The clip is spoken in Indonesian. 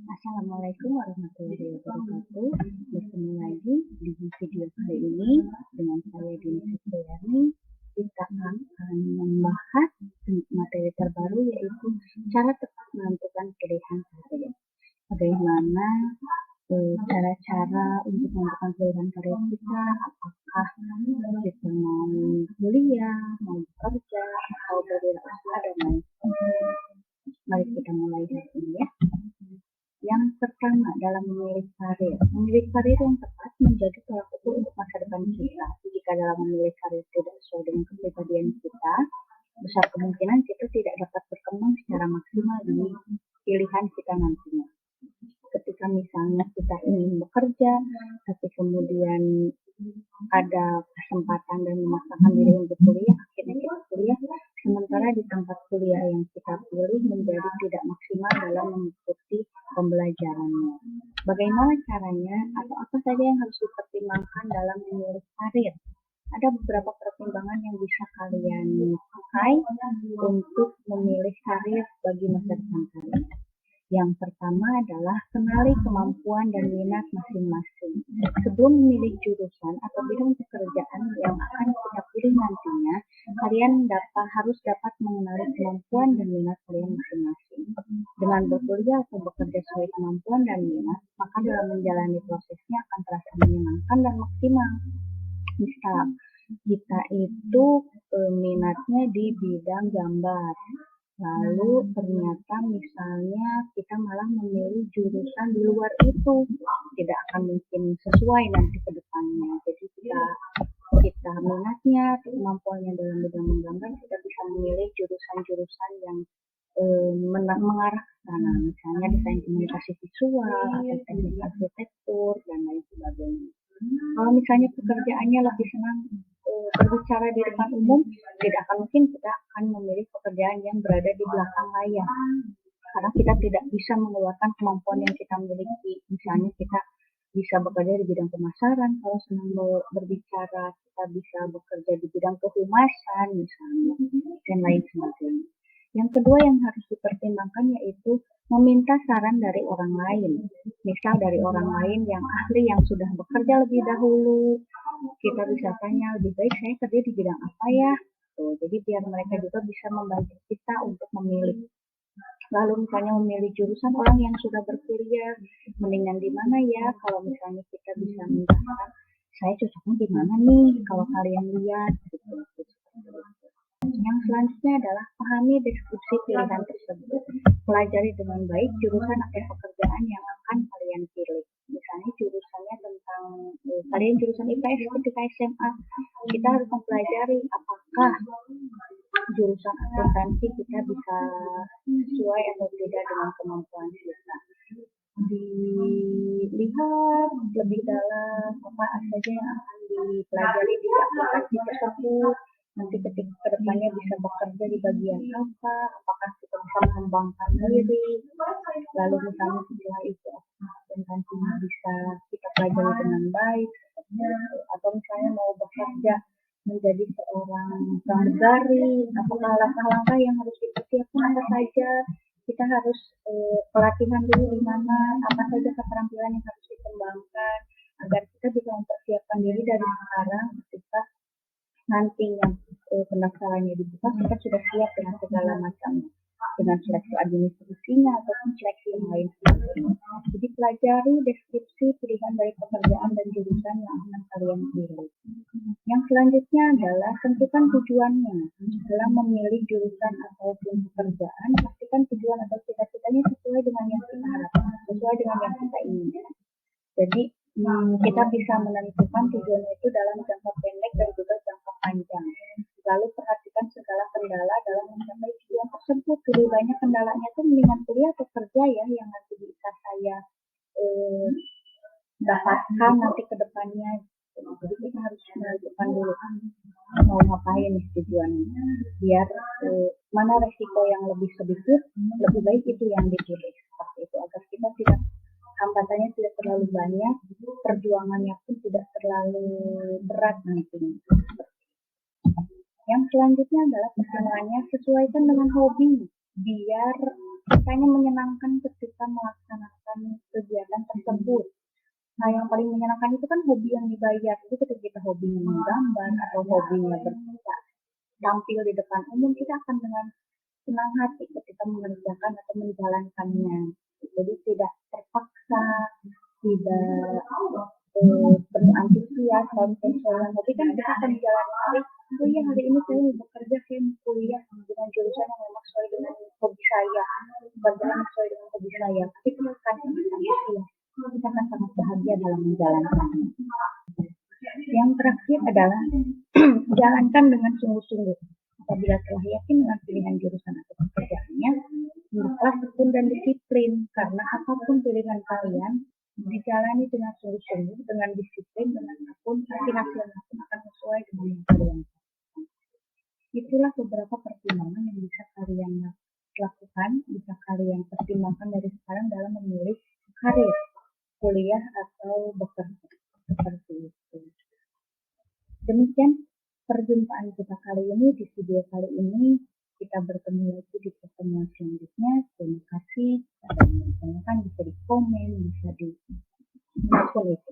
Assalamualaikum warahmatullahi wabarakatuh. Bertemu lagi di video kali ini dengan saya Dini Supriyani. Kita akan membahas materi terbaru yaitu cara tepat menentukan pilihan karir. Bagaimana cara-cara untuk menentukan pilihan karir kita, apakah kita mau kuliah, mau bekerja, atau berwirausaha dan lain sebagainya. Mari kita mulai dari ini ya. Yang pertama dalam memilih karir. Memilih karir yang tepat menjadi tolak ukur untuk masa depan kita. Jika dalam memilih karir tidak sesuai dengan kepribadian kita, besar kemungkinan kita tidak dapat berkembang secara maksimal di pilihan kita nantinya. Ketika misalnya kita ingin bekerja, tapi kemudian ada kesempatan dan memaksakan diri untuk kuliah, akhirnya kita kuliah, sementara di tempat kuliah yang kita pilih menjadi tidak maksimal dalam mengikuti pembelajarannya. Bagaimana caranya atau apa saja yang harus dipertimbangkan dalam memilih karir? Ada beberapa pertimbangan yang bisa kalian pakai untuk memilih karir bagi masa depan kalian. Yang pertama adalah kenali kemampuan dan minat masing-masing. Sebelum memilih jurusan atau bidang pekerjaan yang akan kita pilih nantinya, kalian harus dapat mengenali kemampuan dan minat kalian masing-masing. Dengan berkuliah atau bekerja sesuai kemampuan dan minat, maka dalam menjalani prosesnya akan terasa menyenangkan dan maksimal. Misal, kita itu minatnya di bidang gambar. Lalu ternyata misalnya kita malah memilih jurusan di luar itu, tidak akan mungkin sesuai nanti ke depannya. Jadi kita minatnya, kemampuannya dalam bidang menggambar, kita bisa memilih jurusan-jurusan yang mengarah ke sana, misalnya desain komunikasi visual atau teknik arsitektur dan lain sebagainya. Kalau misalnya pekerjaannya lebih senang berbicara di depan umum, tidak akan mungkin kita akan memilih pekerjaan yang berada di belakang layar, karena kita tidak bisa mengeluarkan kemampuan yang kita miliki. Misalnya kita bisa bekerja di bidang pemasaran, kalau senang berbicara kita bisa bekerja di bidang kehumasan misalnya, dan lain sebagainya. Yang kedua yang harus dipertimbangkan yaitu meminta saran dari orang lain. Misal dari orang lain yang ahli yang sudah bekerja lebih dahulu, kita bisa tanya, lebih baik saya kerja di bidang apa ya? Jadi biar mereka juga bisa membantu kita untuk memilih. Lalu misalnya memilih jurusan orang yang sudah berkuliah, mendingan di mana ya? Kalau misalnya kita bisa minta saran, saya cocoknya di mana nih? Kalau kalian lihat, gitu. Yang selanjutnya adalah pahami deskripsi pilihan tersebut. Pelajari dengan baik jurusan atau pekerjaan yang akan kalian pilih. Misalnya jurusannya tentang kalian jurusan IPS ketika SMA, kita harus mempelajari apakah jurusan akuntansi kita bisa sesuai atau tidak dengan kemampuan kita. Dilihat lebih dalam apa saja yang akan dipelajari di akuntansi tersebut. Nanti ketika kedepannya bisa bekerja di bagian apa, apakah kita bisa mengembangkan diri, lalu misalnya setelah itu akuntansinya bisa kita pelajari dengan baik, atau misalnya mau bekerja menjadi seorang pramugari, apakah langkah-langkah yang harus dipersiapkan apa saja, kita harus pelatihan dulu di mana, apa saja keterampilan yang harus dikembangkan, agar kita bisa mempersiapkan diri dari sekarang ketika nantinya pendaftarannya dibuka, kita sudah siap dengan segala macamnya, dengan seleksi administrasinya ataupun seleksi yang lain sebagainya. Jadi pelajari deskripsi pilihan dari pekerjaan dan jurusan yang akan kalian pilih. Yang selanjutnya adalah tentukan tujuannya. Dalam memilih jurusan ataupun pekerjaan, pastikan tujuan atau cita-citanya sesuai dengan yang kita harapkan, sesuai dengan yang kita inginkan. Jadi kita bisa menentukan tujuannya itu dalam jangka pendek dan juga jangka panjang. Lalu perhatikan segala kendala dalam mencapai tujuan tersebut. Lebih banyak kendalanya itu mendingan kuliah atau kerja ya, yang nanti bisa saya dapatkan nanti ke depannya. Jadi kita harus menentukan dulu mau ngapain nih tujuannya. Biar mana resiko yang lebih sedikit, lebih baik itu yang dipilih. Seperti itu, agar kita tidak hambatannya tidak terlalu banyak, perjuangannya pun tidak terlalu berat nantinya. Yang selanjutnya adalah pertimbangannya sesuaikan dengan hobi, biar kitanya menyenangkan ketika melaksanakan Nah, yang paling menyenangkan itu kan hobi yang dibayar. Itu ketika kita hobinya menggambar atau hobinya tampil di depan umum, kita akan dengan senang hati ketika mengerjakan atau menjalankannya. Jadi tidak terpaksa, tidak penuh antusias. Kalau misalnya soal hobi kan kita akan menjalani hari, oh iya hari ini saya mau bekerja, saya mau kuliah dengan jurusan yang memang sesuai dengan hobi saya, pekerjaan sesuai dengan hobi saya. Tapi itu akan sangat antusias. Kita akan sangat bahagia dalam menjalankan. Yang terakhir adalah jalankan dengan sungguh-sungguh. Apabila telah yakin dengan pilihan jurusan atau pekerjaannya, hendaklah tekun dan disiplin, karena apapun pilihan kalian dijalani dengan sungguh-sungguh, dengan disiplin, dengan tekun, pasti hasilnya pun akan sesuai dengan yang kalian lakukan. Itulah beberapa pertimbangan yang bisa kalian lakukan, bisa kalian pertimbangkan dari sekarang dalam memilih karir, kuliah atau bekerja, seperti itu. Demikian perjumpaan kita kali ini di video kali ini. Kita bertemu lagi di pertemuan selanjutnya. Terima kasih. Ada yang bertanyakan bisa di komen, bisa di apapun itu.